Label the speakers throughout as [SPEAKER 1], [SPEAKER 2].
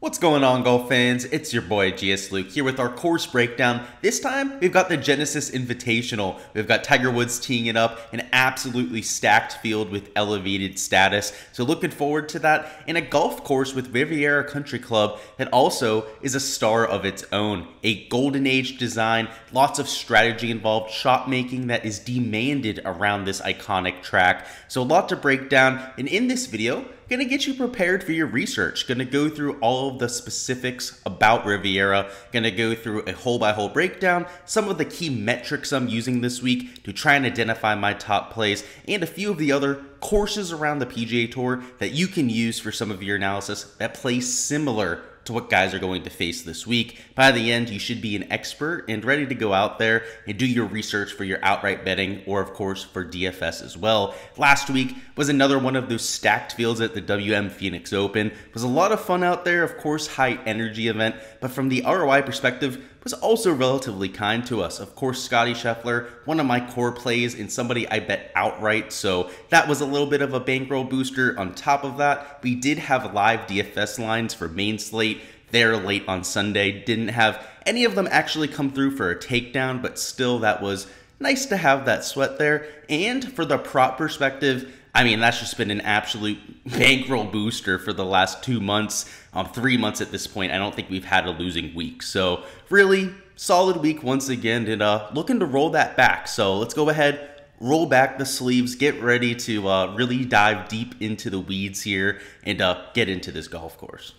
[SPEAKER 1] What's going on, golf fans? It's your boy Gsluke here with our course breakdown. This time, we've got the Genesis Invitational. We've got Tiger Woods teeing it up, an absolutely stacked field with elevated status. So looking forward to that, and a golf course with Riviera Country Club that also is a star of its own. A golden age design, lots of strategy involved, shot making that is demanded around this iconic track. So a lot to break down, and in this video, gonna get you prepared for your research. Gonna go through all of the specifics about Riviera. Gonna go through a hole-by-hole breakdown, some of the key metrics I'm using this week to try and identify my top plays, and a few of the other courses around the PGA Tour that you can use for some of your analysis that play similar to what guys are going to face this week. By the end, you should be an expert and ready to go out there and do your research for your outright betting, or of course for DFS as well. Last week was another one of those stacked fields at the WM Phoenix Open. It was a lot of fun out there, of course, high energy event, but from the ROI perspective, was also relatively kind to us. Of course, Scotty Scheffler, one of my core plays and somebody I bet outright, so that was a little bit of a bankroll booster. On top of that, we did have live DFS lines for main slate there late on Sunday. Didn't have any of them actually come through for a takedown, but still that was nice to have that sweat there. And for the prop perspective, I mean, that's just been an absolute bankroll booster for the last 2 months, 3 months at this point. I don't think we've had a losing week. So really solid week once again, and looking to roll that back. So let's go ahead, roll back the sleeves, get ready to really dive deep into the weeds here and get into this golf course.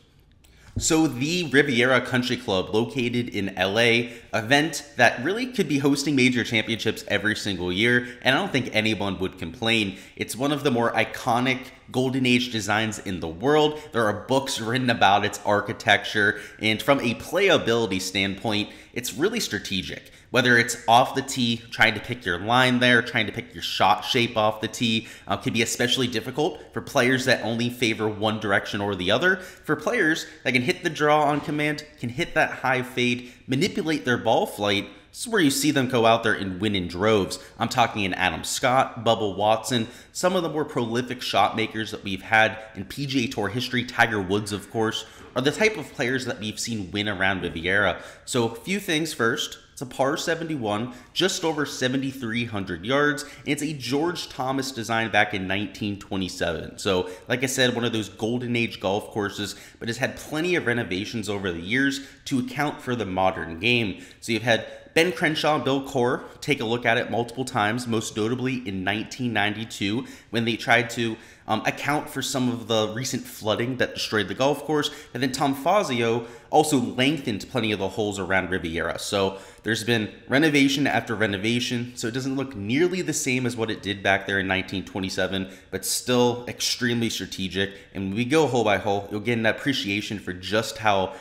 [SPEAKER 1] So the Riviera Country Club, located in LA, event that really could be hosting major championships every single year, and I don't think anyone would complain. It's one of the more iconic golden age designs in the world. There are books written about its architecture, and from a playability standpoint, it's really strategic. Whether it's off the tee, trying to pick your line there, trying to pick your shot shape off the tee, can be especially difficult for players that only favor one direction or the other. For players that can hit the draw on command, can hit that high fade, manipulate their ball flight, this is where you see them go out there and win in droves. I'm talking in Adam Scott, Bubba Watson, some of the more prolific shot makers that we've had in PGA Tour history. Tiger Woods, of course, are the type of players that we've seen win around Riviera. So a few things first. It's a par 71, just over 7,300 yards, and it's a George Thomas design back in 1927. So, like I said, one of those golden age golf courses, but has had plenty of renovations over the years to account for the modern game. So you've had Ben Crenshaw and Bill Coore take a look at it multiple times, most notably in 1992 when they tried to account for some of the recent flooding that destroyed the golf course. And then Tom Fazio also lengthened plenty of the holes around Riviera. So there's been renovation after renovation, so it doesn't look nearly the same as what it did back there in 1927, but still extremely strategic. And when we go hole by hole, you'll get an appreciation for just how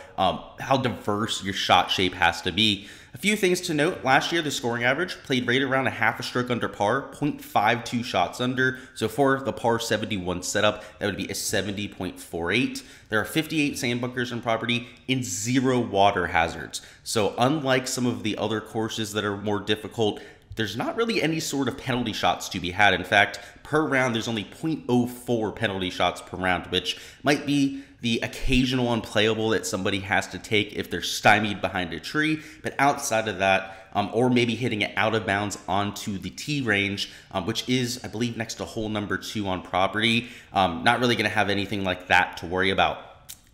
[SPEAKER 1] diverse your shot shape has to be. A few things to note: last year, the scoring average played right around a half a stroke under par, 0.52 shots under. So for the par 71 setup, that would be a 70.48. There are 58 sand bunkers on property and 0 water hazards. So unlike some of the other courses that are more difficult, there's not really any sort of penalty shots to be had. In fact, per round, there's only 0.04 penalty shots per round, which might be the occasional unplayable that somebody has to take if they're stymied behind a tree. But outside of that, or maybe hitting it out of bounds onto the tee range, which is, I believe, next to hole number 2 on property, not really going to have anything like that to worry about.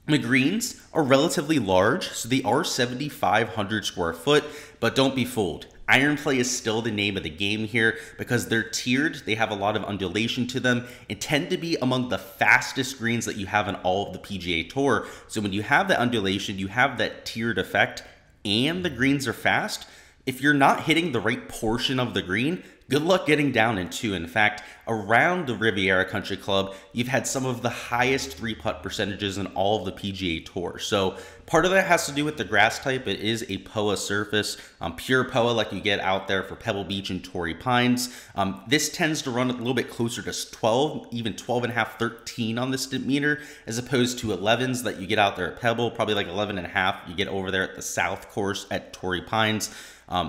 [SPEAKER 1] The greens are relatively large, so they are 7,500 square foot, but don't be fooled. Iron play is still the name of the game here because they're tiered. They have a lot of undulation to them and tend to be among the fastest greens that you have in all of the PGA Tour. So when you have that undulation, you have that tiered effect, and the greens are fast. If you're not hitting the right portion of the green, good luck getting down in 2. In fact, around the Riviera Country Club, you've had some of the highest 3-putt percentages in all of the PGA Tour. So part of that has to do with the grass type. It is a POA surface, pure POA like you get out there for Pebble Beach and Torrey Pines. This tends to run a little bit closer to 12, even 12.5, 13 on the stimp meter, as opposed to 11s that you get out there at Pebble, probably like 11.5 you get over there at the South Course at Torrey Pines.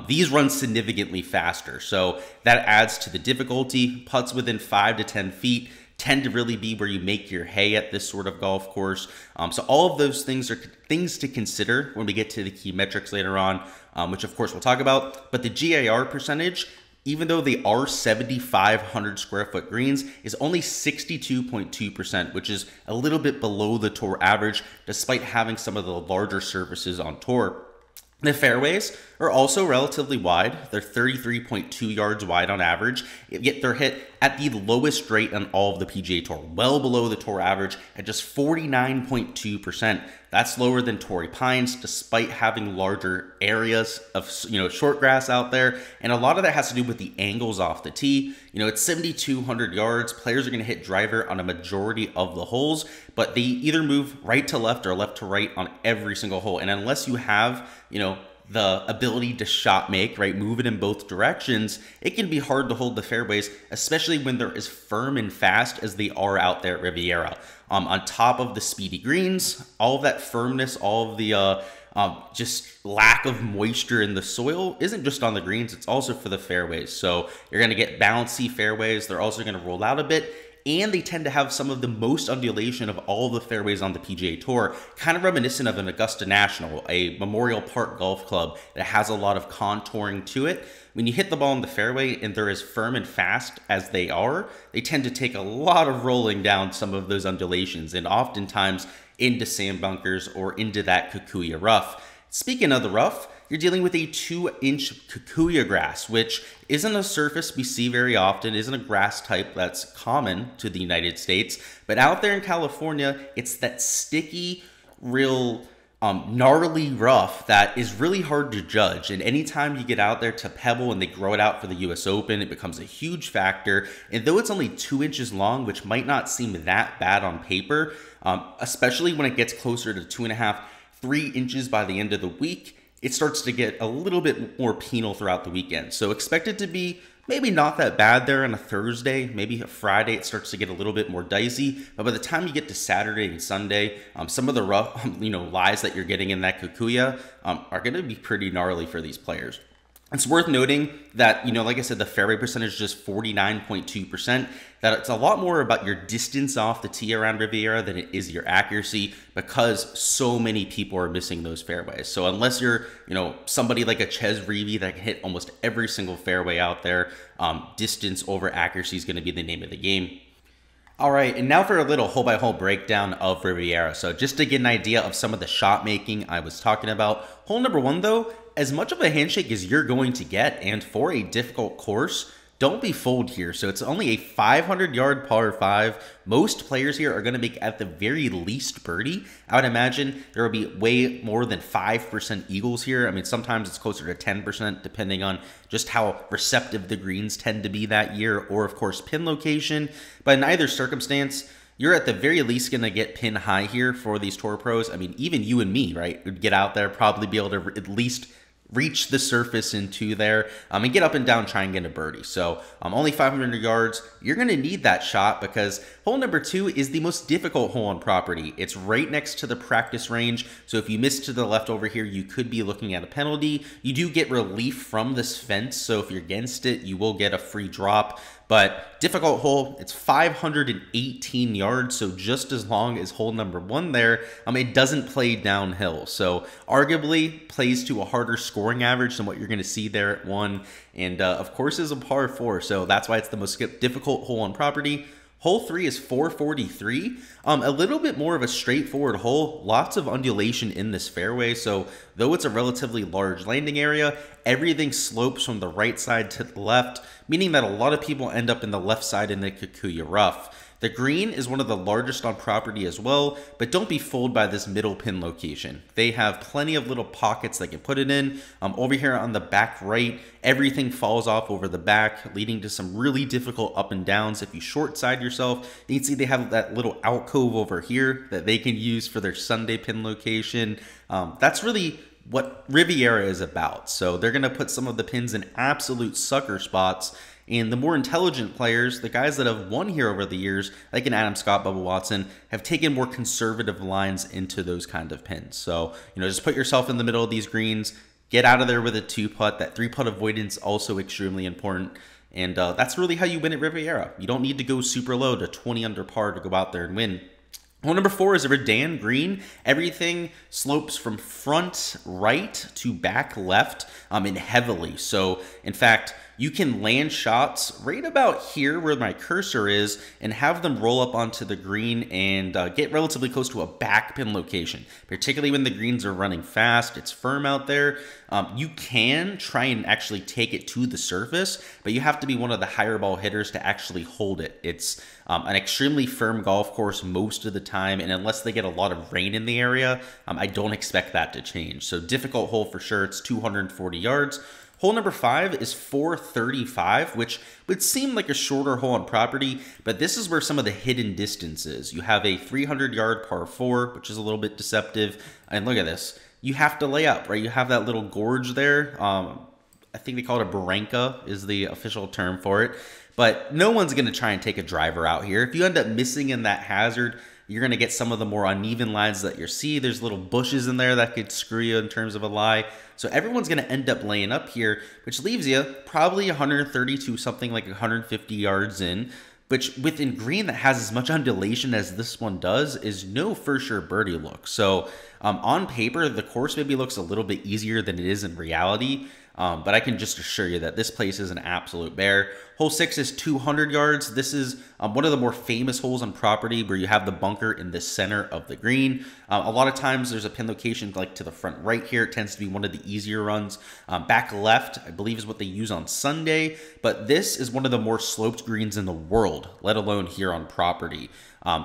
[SPEAKER 1] These run significantly faster, so that adds to the difficulty. Putts within 5 to 10 feet tend to really be where you make your hay at this sort of golf course. So all of those things are things to consider when we get to the key metrics later on, which of course we'll talk about. But the GIR percentage, even though they are 7,500 square foot greens, is only 62.2%, which is a little bit below the tour average, despite having some of the larger surfaces on tour. The fairways are also relatively wide. They're 33.2 yards wide on average, yet they're hit at the lowest rate on all of the PGA Tour, well below the tour average at just 49.2%. That's lower than Torrey Pines, despite having larger areas of short grass out there. And a lot of that has to do with the angles off the tee. It's 7,200 yards. Players are going to hit driver on a majority of the holes, but they either move right to left or left to right on every single hole. And unless you have, the ability to shot make, right, move it in both directions, it can be hard to hold the fairways, especially when they're as firm and fast as they are out there at Riviera. On top of the speedy greens, all of that firmness, all of the just lack of moisture in the soil isn't just on the greens, it's also for the fairways. So you're going to get bouncy fairways. They're also going to roll out a bit, and they tend to have some of the most undulation of all the fairways on the PGA Tour, kind of reminiscent of an Augusta National, a Memorial Park golf club that has a lot of contouring to it. When you hit the ball in the fairway and they're as firm and fast as they are, they tend to take a lot of rolling down some of those undulations, and oftentimes into sand bunkers or into that Kikuyu rough. Speaking of the rough, you're dealing with a 2-inch Kikuyu grass, which isn't a surface we see very often, isn't a grass type that's common to the United States. But out there in California, it's that sticky, real gnarly rough that is really hard to judge. And anytime you get out there to pebble and they grow it out for the US Open, it becomes a huge factor. And though it's only 2 inches long, which might not seem that bad on paper, especially when it gets closer to 2.5, 3 inches by the end of the week, it starts to get a little bit more penal throughout the weekend. So expect it to be maybe not that bad there on a Thursday, maybe a Friday, it starts to get a little bit more dicey. But by the time you get to Saturday and Sunday, some of the rough, lies that you're getting in that Kikuyu are going to be pretty gnarly for these players. It's worth noting that, like I said, the fairway percentage is just 49.2%, that it's a lot more about your distance off the tee around Riviera than it is your accuracy, because so many people are missing those fairways. So unless you're, somebody like a Ches Reavie that can hit almost every single fairway out there, distance over accuracy is going to be the name of the game. All right, and now for a little hole-by-hole breakdown of Riviera. So just to get an idea of some of the shot making I was talking about, hole number 1, though, as much of a handshake as you're going to get, and for a difficult course, don't be fooled here. So it's only a 500-yard par 5. Most players here are going to make at the very least birdie. I would imagine there will be way more than 5% eagles here. I mean, sometimes it's closer to 10%, depending on just how receptive the greens tend to be that year, or of course pin location. But in either circumstance, you're at the very least going to get pin high here for these tour pros. I mean, even you and me, right, would get out there, probably be able to at least reach the surface into there and get up and down, try and get a birdie. So only 500 yards. You're going to need that shot because hole number 2 is the most difficult hole on property. It's right next to the practice range. So if you miss to the left over here, you could be looking at a penalty. You do get relief from this fence. So if you're against it, you will get a free drop. But difficult hole, it's 518 yards, so just as long as hole number 1 there. It doesn't play downhill, so arguably plays to a harder scoring average than what you're going to see there at 1, and of course is a par 4, so that's why it's the most difficult hole on property. Hole 3 is 443, a little bit more of a straightforward hole, lots of undulation in this fairway, so though it's a relatively large landing area, everything slopes from the right side to the left, meaning that a lot of people end up in the left side in the Kikuyu rough. The green is one of the largest on property as well, but don't be fooled by this middle pin location. They have plenty of little pockets they can put it in. Over here on the back right, everything falls off over the back, leading to some really difficult up and downs. If you short side yourself, you can see they have that little alcove over here that they can use for their Sunday pin location. That's really what Riviera is about. So they're going to put some of the pins in absolute sucker spots. And the more intelligent players, the guys that have won here over the years, like an Adam Scott, Bubba Watson, have taken more conservative lines into those kind of pins. So, just put yourself in the middle of these greens, get out of there with a 2-putt. That 3-putt avoidance also extremely important. And that's really how you win at Riviera. You don't need to go super low to 20 under par to go out there and win. Hole number 4 is a Redan green. Everything slopes from front right to back left and heavily. So, in fact, you can land shots right about here where my cursor is and have them roll up onto the green and get relatively close to a backpin location, particularly when the greens are running fast. It's firm out there. You can try and actually take it to the surface, but you have to be one of the higher ball hitters to actually hold it. It's an extremely firm golf course most of the time, and unless they get a lot of rain in the area, I don't expect that to change. So difficult hole for sure. It's 240 yards. Hole number 5 is 435, which would seem like a shorter hole on property, but this is where some of the hidden distance is. You have a 300-yard par 4, which is a little bit deceptive. And look at this. You have to lay up, right? You have that little gorge there. I think they call it a barranca is the official term for it. But no one's going to try and take a driver out here. If you end up missing in that hazard, you're going to get some of the more uneven lines that you see. There's little bushes in there that could screw you in terms of a lie. So everyone's going to end up laying up here, which leaves you probably 130 to something like 150 yards in, which within green that has as much undulation as this one does is no for sure birdie look. So on paper, the course maybe looks a little bit easier than it is in reality. But I can just assure you that this place is an absolute bear. Hole 6 is 200 yards. This is one of the more famous holes on property where you have the bunker in the center of the green. A lot of times there's a pin location like to the front right here. It tends to be one of the easier runs. Back left, I believe, is what they use on Sunday. But this is one of the more sloped greens in the world, let alone here on property.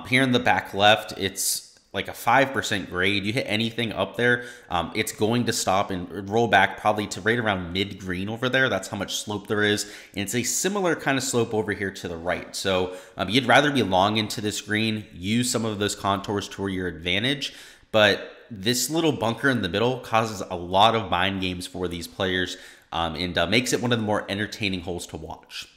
[SPEAKER 1] Here in the back left, it's like a 5% grade. You hit anything up there, it's going to stop and roll back probably to right around mid-green over there. That's how much slope there is. And it's a similar kind of slope over here to the right. So you'd rather be long into this green, use some of those contours to your advantage. But this little bunker in the middle causes a lot of mind games for these players and makes it one of the more entertaining holes to watch.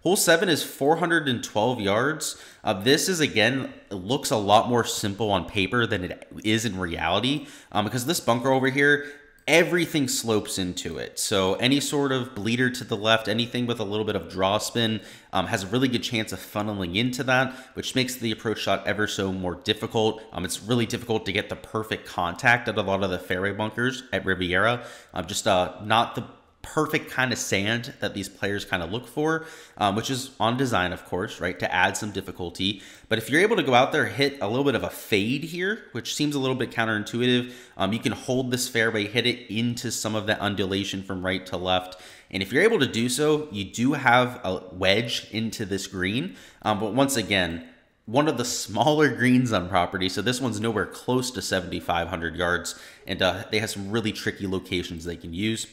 [SPEAKER 1] Hole 7 is 412 yards. This is, again, looks a lot more simple on paper than it is in reality because this bunker over here, everything slopes into it. So any sort of bleeder to the left, anything with a little bit of draw spin has a really good chance of funneling into that, which makes the approach shot ever so more difficult. It's really difficult to get the perfect contact at a lot of the fairway bunkers at Riviera. Just not the perfect kind of sand that these players kind of look for, which is on design, of course, right, to add some difficulty. But if you're able to go out there, hit a little bit of a fade here, which seems a little bit counterintuitive, you can hold this fairway, hit it into some of that undulation from right to left. And if you're able to do so, you do have a wedge into this green. But once again, one of the smaller greens on property, so this one's nowhere close to 7,500 yards, and they have some really tricky locations they can use.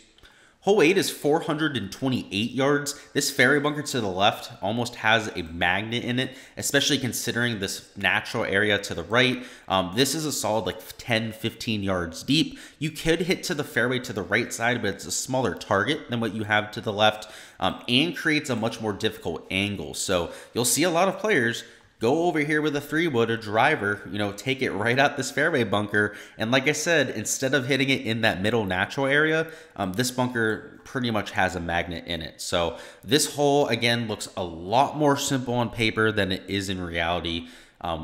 [SPEAKER 1] Hole 8 is 428 yards. This fairway bunker to the left almost has a magnet in it, especially considering this natural area to the right. This is a solid like 10, 15 yards deep. You could hit to the fairway to the right side, but it's a smaller target than what you have to the left and creates a much more difficult angle. So you'll see a lot of players go over here with a 3-wood, a driver, take it right out this fairway bunker. And like I said, instead of hitting it in that middle natural area, this bunker pretty much has a magnet in it. So this hole, again, looks a lot more simple on paper than it is in reality,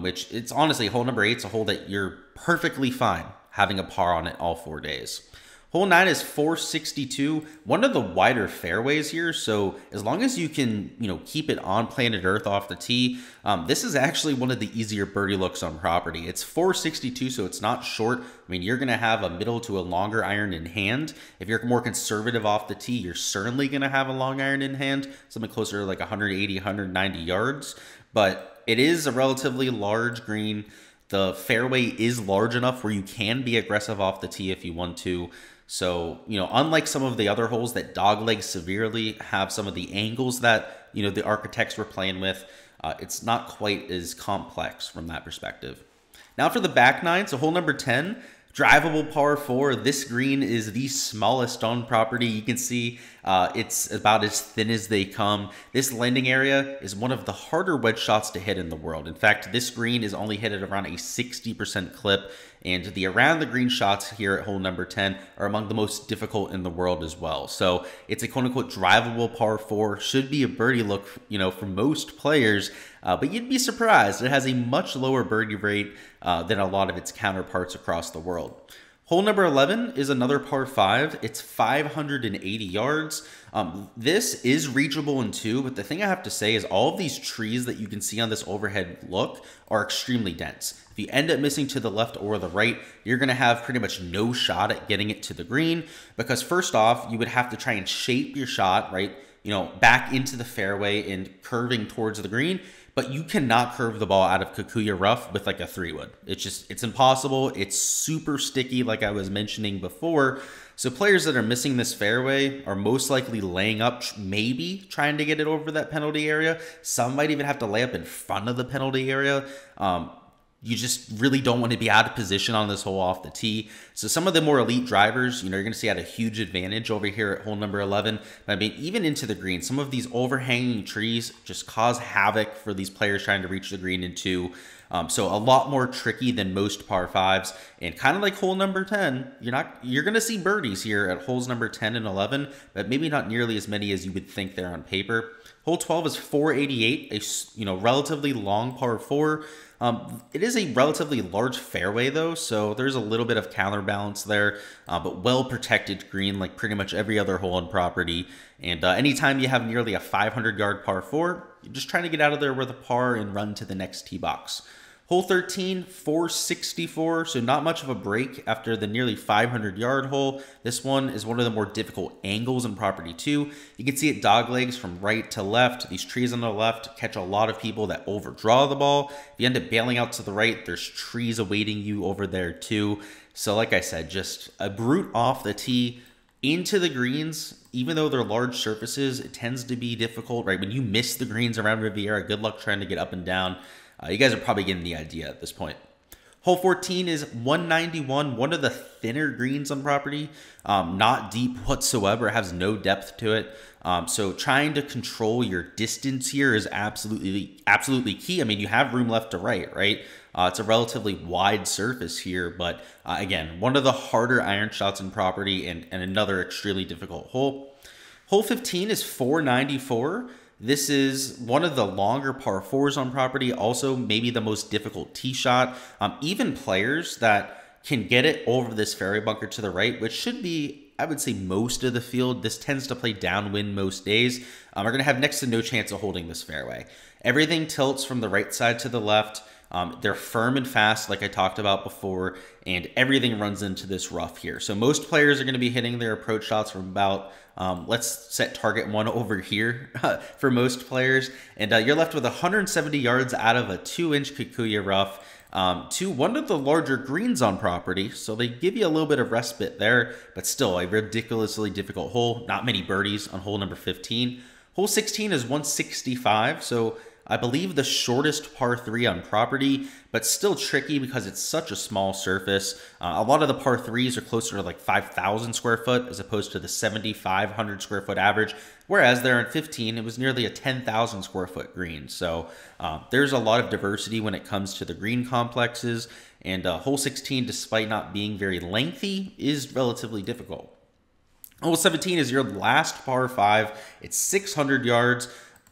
[SPEAKER 1] which it's honestly, hole number 8 is a hole that you're perfectly fine having a par on it all 4 days. Hole 9 is 462, one of the wider fairways here, so as long as you can, keep it on planet Earth off the tee, this is actually one of the easier birdie looks on property. It's 462, so it's not short. I mean, you're going to have a middle to a longer iron in hand. If you're more conservative off the tee, you're certainly going to have a long iron in hand, something closer to like 180, 190 yards, but it is a relatively large green. The fairway is large enough where you can be aggressive off the tee if you want to. So, unlike some of the other holes that dogleg severely have some of the angles that, the architects were playing with, it's not quite as complex from that perspective. Now for the back nine, so hole number 10, drivable par 4. This green is the smallest on property. You can see it's about as thin as they come. This landing area is one of the harder wedge shots to hit in the world. In fact, this green is only hit at around a 60% clip. And the around the green shots here at hole number 10 are among the most difficult in the world as well. So it's a quote-unquote drivable par 4, should be a birdie look, for most players, but you'd be surprised. It has a much lower birdie rate than a lot of its counterparts across the world. Hole number 11 is another par 5. It's 580 yards. This is reachable in 2, but the thing I have to say is all of these trees that you can see on this overhead look are extremely dense. If you end up missing to the left or the right, you're going to have pretty much no shot at getting it to the green, because first off, you would have to try and shape your shot, right? Back into the fairway and curving towards the green. But you cannot curve the ball out of Kikuyu rough with like a 3-wood. It's impossible. It's super sticky, like I was mentioning before. So players that are missing this fairway are most likely laying up, maybe trying to get it over that penalty area. Some might even have to lay up in front of the penalty area. You just really don't want to be out of position on this hole off the tee. So some of the more elite drivers, you're going to see at a huge advantage over here at hole number 11. But I mean, even into the green, some of these overhanging trees just cause havoc for these players trying to reach the green in 2. So a lot more tricky than most par 5s. And kind of like hole number 10, you're going to see birdies here at holes number 10 and 11, but maybe not nearly as many as you would think there on paper. Hole 12 is 488, a relatively long par 4. It is a relatively large fairway though, so there's a little bit of counterbalance there, but well protected green like pretty much every other hole on property. And anytime you have nearly a 500-yard par 4, you're just trying to get out of there with a par and run to the next tee box. Hole 13, 464, so not much of a break after the nearly 500-yard hole. This one is one of the more difficult angles in property too. You can see it dog legs from right to left. These trees on the left catch a lot of people that overdraw the ball. If you end up bailing out to the right, there's trees awaiting you over there too. So like I said, just a brute off the tee into the greens. Even though they're large surfaces, it tends to be difficult, right? When you miss the greens around Riviera, good luck trying to get up and down. You guys are probably getting the idea at this point. Hole 14 is 191, one of the thinner greens on property, not deep whatsoever, it has no depth to it. So trying to control your distance here is absolutely key. I mean, you have room left to right? It's a relatively wide surface here, but again, one of the harder iron shots in property and another extremely difficult hole. Hole 15 is 494. This is one of the longer par 4s on property, also maybe the most difficult tee shot. Even players that can get it over this fairway bunker to the right, which should be, I would say, most of the field, this tends to play downwind most days, are going to have next to no chance of holding this fairway. Everything tilts from the right side to the left. They're firm and fast, like I talked about before, and everything runs into this rough here. So most players are going to be hitting their approach shots from about, let's set target 1 over here for most players. And you're left with 170 yards out of a 2-inch Kikuyu rough to one of the larger greens on property. So they give you a little bit of respite there, but still a ridiculously difficult hole. Not many birdies on hole number 15. Hole 16 is 165, so I believe the shortest par 3 on property, but still tricky because it's such a small surface. A lot of the par 3s are closer to like 5,000 square foot as opposed to the 7,500 square foot average, whereas there in 15, it was nearly a 10,000 square foot green. So there's a lot of diversity when it comes to the green complexes, and hole 16, despite not being very lengthy, is relatively difficult. Hole 17 is your last par 5. It's 600 yards.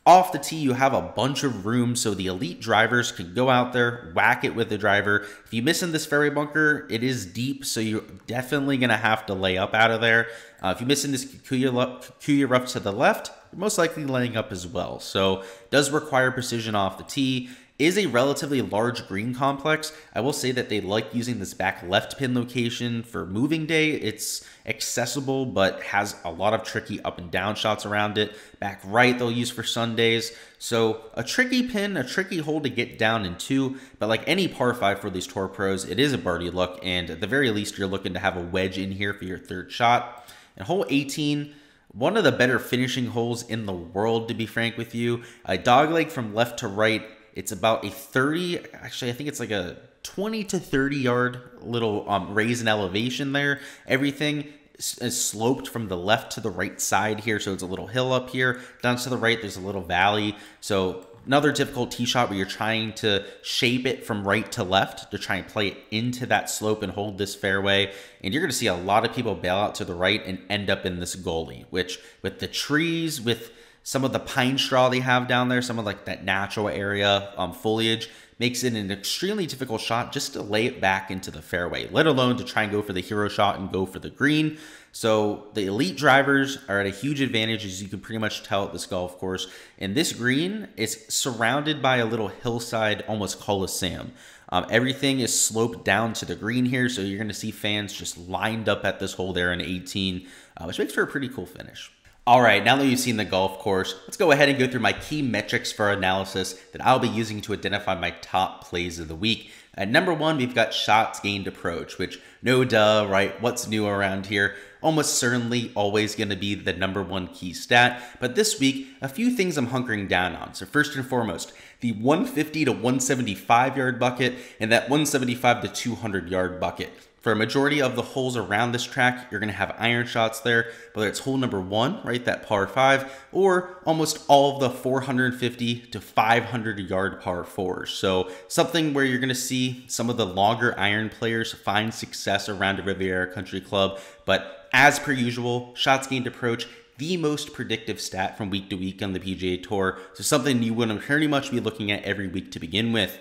[SPEAKER 1] Off the tee, you have a bunch of room, so the elite drivers can go out there, whack it with the driver. If you miss in this fairway bunker, it is deep, so you're definitely going to have to lay up out of there. If you miss in this Kikuyu rough to the left, you're most likely laying up as well. So it does require precision off the tee. Is a relatively large green complex. I will say that they like using this back left pin location for moving day. It's accessible, but has a lot of tricky up and down shots around it. Back right they'll use for Sundays. So a tricky pin, a tricky hole to get down into, but like any par 5 for these tour pros, it is a birdie look, and at the very least you're looking to have a wedge in here for your third shot. And hole 18, one of the better finishing holes in the world, to be frank with you. A dogleg from left to right. It's about a 30, actually I think it's like a 20 to 30 yard little raise in elevation there. Everything is sloped from the left to the right side here, so it's a little hill up here. Down to the right, there's a little valley. So Another difficult tee shot where you're trying to shape it from right to left to try and play it into that slope and hold this fairway. And you're going to see a lot of people bail out to the right and end up in this gully, which with the trees, with some of the pine straw they have down there, some of like that natural area foliage, makes it an extremely difficult shot just to lay it back into the fairway, let alone to try and go for the hero shot and go for the green. So the elite drivers are at a huge advantage, as you can pretty much tell at this golf course. And this green is surrounded by a little hillside, almost coliseum. Everything is sloped down to the green here, so you're going to see fans just lined up at this hole there in 18, which makes for a pretty cool finish. All right, now that you've seen the golf course, let's go ahead and go through my key metrics for analysis that I'll be using to identify my top plays of the week. At number 1, we've got shots gained approach, which no duh, right? What's new around here? Almost certainly always going to be the number 1 key stat. But this week, a few things I'm hunkering down on. So first and foremost, the 150 to 175 yard bucket and that 175 to 200 yard bucket. For a majority of the holes around this track, you're going to have iron shots there, whether it's hole number 1, right, that par 5, or almost all of the 450 to 500 yard par 4s. So something where you're going to see some of the longer iron players find success around a Riviera Country Club. But as per usual, shots gained approach, the most predictive stat from week to week on the PGA Tour. So something you wouldn't pretty much be looking at every week to begin with.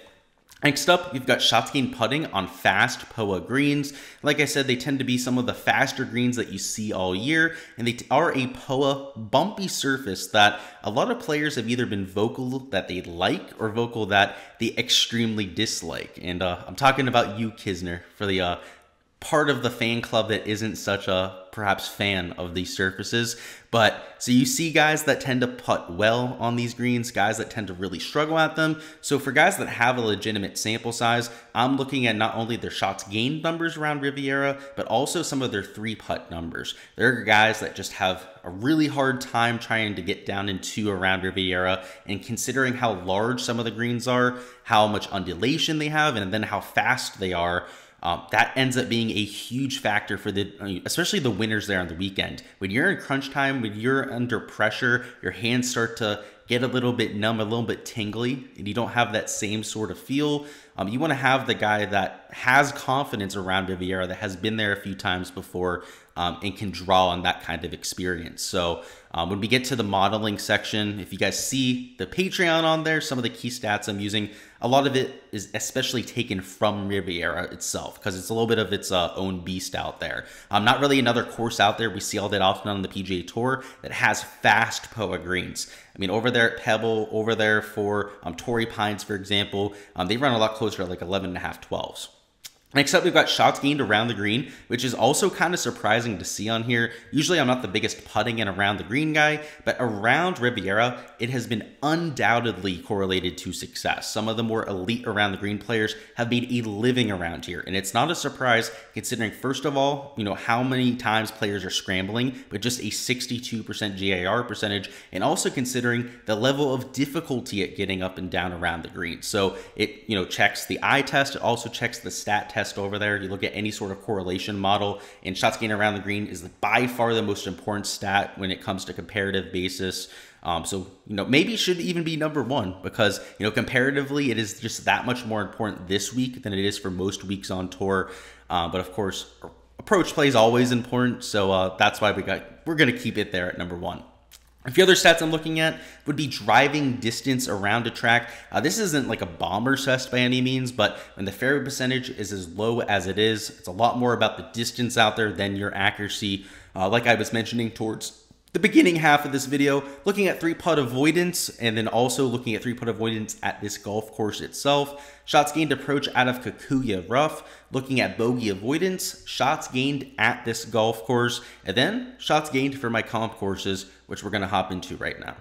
[SPEAKER 1] Next up, we've got shots gained putting on fast POA greens. Like I said, they tend to be some of the faster greens that you see all year, and they are a POA bumpy surface that a lot of players have either been vocal that they like or vocal that they extremely dislike. And I'm talking about you, Kisner, for the part of the fan club that isn't such a perhaps fan of these surfaces. But so you see guys that tend to putt well on these greens, guys that tend to really struggle at them. So for guys that have a legitimate sample size, I'm looking at not only their shots gained numbers around Riviera, but also some of their 3-putt numbers. There are guys that just have a really hard time trying to get down into around Riviera, and considering how large some of the greens are, how much undulation they have, and then how fast they are, that ends up being a huge factor for especially the winners there on the weekend. When you're in crunch time, when you're under pressure, your hands start to get a little bit numb, a little bit tingly, and you don't have that same sort of feel. You want to have the guy that has confidence around Riviera, that has been there a few times before, and can draw on that kind of experience. So when we get to the modeling section, if you guys see the Patreon on there, some of the key stats I'm using, a lot of it is especially taken from Riviera itself, because it's a little bit of its own beast out there. Not really another course out there we see all that often on the PGA Tour that has fast POA greens. I mean, over there at Pebble, over there for Torrey Pines, for example, they run a lot closer at like 11.5, 12s. Next up, we've got shots gained around the green, which is also kind of surprising to see on here. Usually I'm not the biggest putting and around the green guy, but around Riviera, it has been undoubtedly correlated to success. Some of the more elite around the green players have made a living around here. And it's not a surprise considering, first of all, you know, how many times players are scrambling, but just a 62% GAR percentage, and also considering the level of difficulty at getting up and down around the green. So it, you know, checks the eye test. It also checks the stat test over there. You look at any sort of correlation model, and shots gained around the green is by far the most important stat when it comes to comparative basis. So, you know, maybe it should even be number 1, because, you know, comparatively, it is just that much more important this week than it is for most weeks on tour. But of course, approach play is always important. So that's why we're going to keep it there at number 1. A few other stats I'm looking at would be driving distance around a track. This isn't like a bomber's fest by any means, but when the fairway percentage is as low as it is, it's a lot more about the distance out there than your accuracy. Like I was mentioning towards the beginning half of this video, looking at 3-putt avoidance, and then also looking at 3-putt avoidance at this golf course itself. Shots gained approach out of Kikuyu Rough, looking at bogey avoidance, shots gained at this golf course, and then shots gained for my comp courses, which we're going to hop into right now.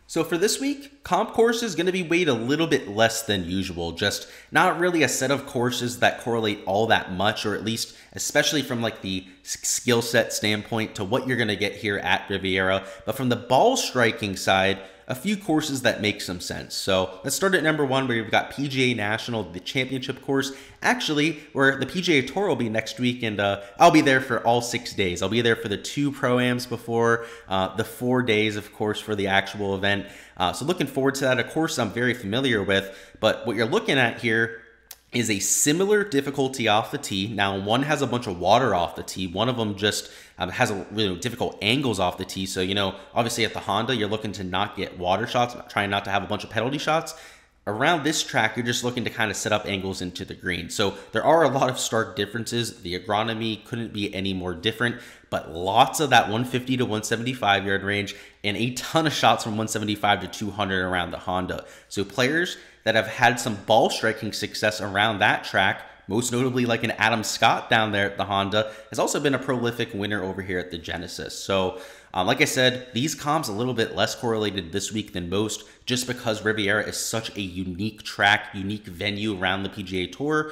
[SPEAKER 1] So for this week, comp course is going to be weighed a little bit less than usual, just not really a set of courses that correlate all that much, or at least especially from like the skill set standpoint to what you're going to get here at Riviera. But from the ball striking side, a few courses that make some sense. So let's start at number 1, where you've got PGA National, the championship course, actually, where the PGA Tour will be next week, and I'll be there for all 6 days. I'll be there for the 2 Pro-Ams before, the 4 days, of course, for the actual event. So looking forward to that. A course I'm very familiar with, but what you're looking at here is a similar difficulty off the tee. Now, one has a bunch of water off the tee. One of them just has a really difficult angles off the tee. So, obviously at the Honda, you're looking to not get water shots, trying not to have a bunch of penalty shots. Around this track, you're just looking to kind of set up angles into the green. So there are a lot of stark differences. The agronomy couldn't be any more different, but lots of that 150 to 175 yard range and a ton of shots from 175 to 200 around the Honda. So players that have had some ball striking success around that track, most notably like an Adam Scott down there at the Honda, has also been a prolific winner over here at the Genesis. So like I said, these comps a little bit less correlated this week than most, just because Riviera is such a unique track, unique venue around the PGA Tour.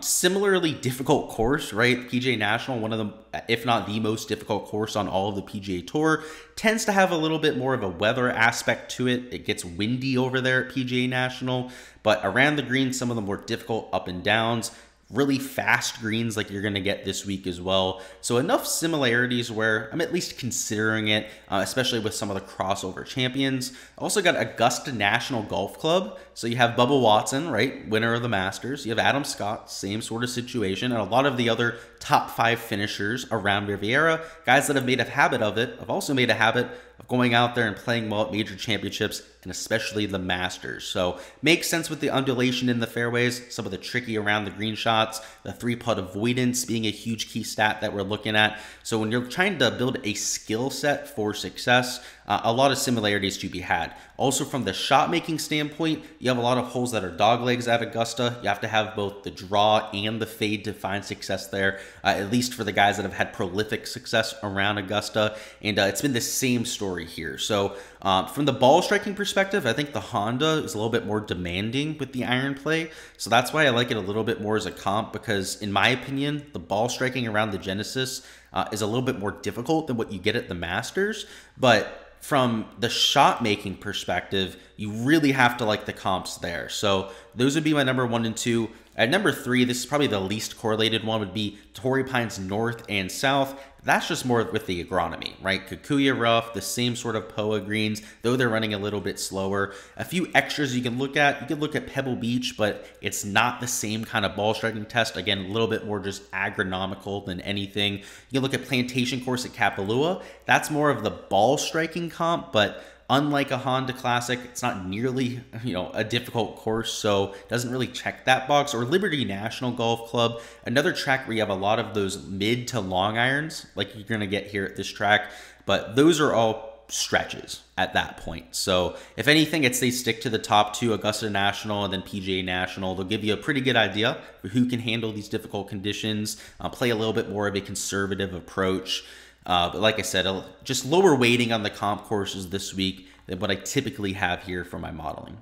[SPEAKER 1] Similarly difficult course, right? PGA National, one of the, if not the most difficult course on all of the PGA Tour, tends to have a little bit more of a weather aspect to it. It gets windy over there at PGA National, but around the green, some of the more difficult up and downs, really fast greens like you're going to get this week as well. So enough similarities where I'm at least considering it, especially with some of the crossover champions. Also got Augusta National Golf Club. So you have Bubba Watson, right? Winner of the Masters. You have Adam Scott, same sort of situation. And a lot of the other top 5 finishers around Riviera, guys that have made a habit of it, have also made a habit of going out there and playing well at major championships, and especially the Masters. So makes sense with the undulation in the fairways, some of the tricky around the green shots, the 3-putt avoidance being a huge key stat that we're looking at. So when you're trying to build a skill set for success, a lot of similarities to be had. Also from the shot making standpoint, you have a lot of holes that are dog legs at Augusta. You have to have both the draw and the fade to find success there, at least for the guys that have had prolific success around Augusta. And it's been the same story here. So from the ball striking perspective, I think the Honda is a little bit more demanding with the iron play. So that's why I like it a little bit more as a comp, because in my opinion, the ball striking around the Genesis is a little bit more difficult than what you get at the Masters. But from the shot making perspective, you really have to like the comps there. So those would be my number 1 and 2. At number 3, this is probably the least correlated one, would be Torrey Pines North and South. That's just more with the agronomy, right? Kikuyu rough, the same sort of POA greens, though they're running a little bit slower. A few extras you can look at. You can look at Pebble Beach, but it's not the same kind of ball striking test. Again, a little bit more just agronomical than anything. You can look at Plantation Course at Kapalua. That's more of the ball striking comp, but unlike a Honda Classic, it's not nearly, a difficult course, so it doesn't really check that box. Or Liberty National Golf Club, another track where you have a lot of those mid to long irons, like you're going to get here at this track, but those are all stretches at that point. So if anything, they stick to the top 2, Augusta National and then PGA National. They'll give you a pretty good idea of who can handle these difficult conditions, play a little bit more of a conservative approach. But like I said, just lower weighting on the comp courses this week than what I typically have here for my modeling.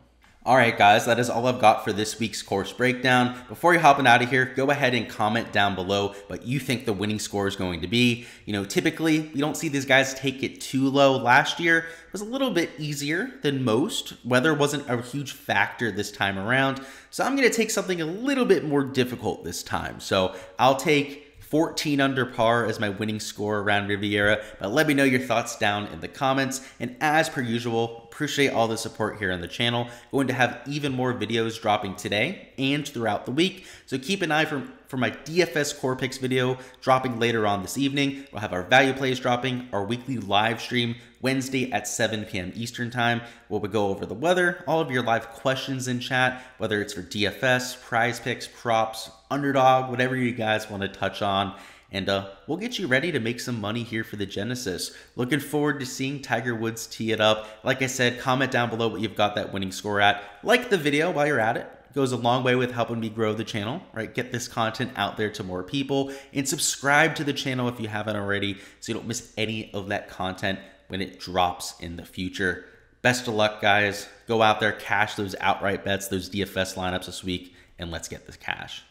[SPEAKER 1] All right, guys, that is all I've got for this week's course breakdown. Before you're hopping out of here, go ahead and comment down below what you think the winning score is going to be. Typically, we don't see these guys take it too low. Last year was a little bit easier than most. Weather wasn't a huge factor this time around. So I'm going to take something a little bit more difficult this time. So I'll take 14 under par as my winning score around Riviera, but let me know your thoughts down in the comments. And as per usual, appreciate all the support here on the channel. Going to have even more videos dropping today and throughout the week, so keep an eye for my DFS Core Picks video dropping later on this evening. We'll have our value plays dropping, our weekly live stream Wednesday at 7 p.m. Eastern time, where we go over the weather, all of your live questions in chat, whether it's for DFS, prize picks, props, underdog, whatever you guys want to touch on. And we'll get you ready to make some money here for the Genesis. Looking forward to seeing Tiger Woods tee it up. Like I said, comment down below what you've got that winning score at. Like the video while you're at it. It goes a long way with helping me grow the channel, right? Get this content out there to more people. And subscribe to the channel if you haven't already, so you don't miss any of that content when it drops in the future. Best of luck, guys. Go out there, cash those outright bets, those DFS lineups this week, and let's get this cash.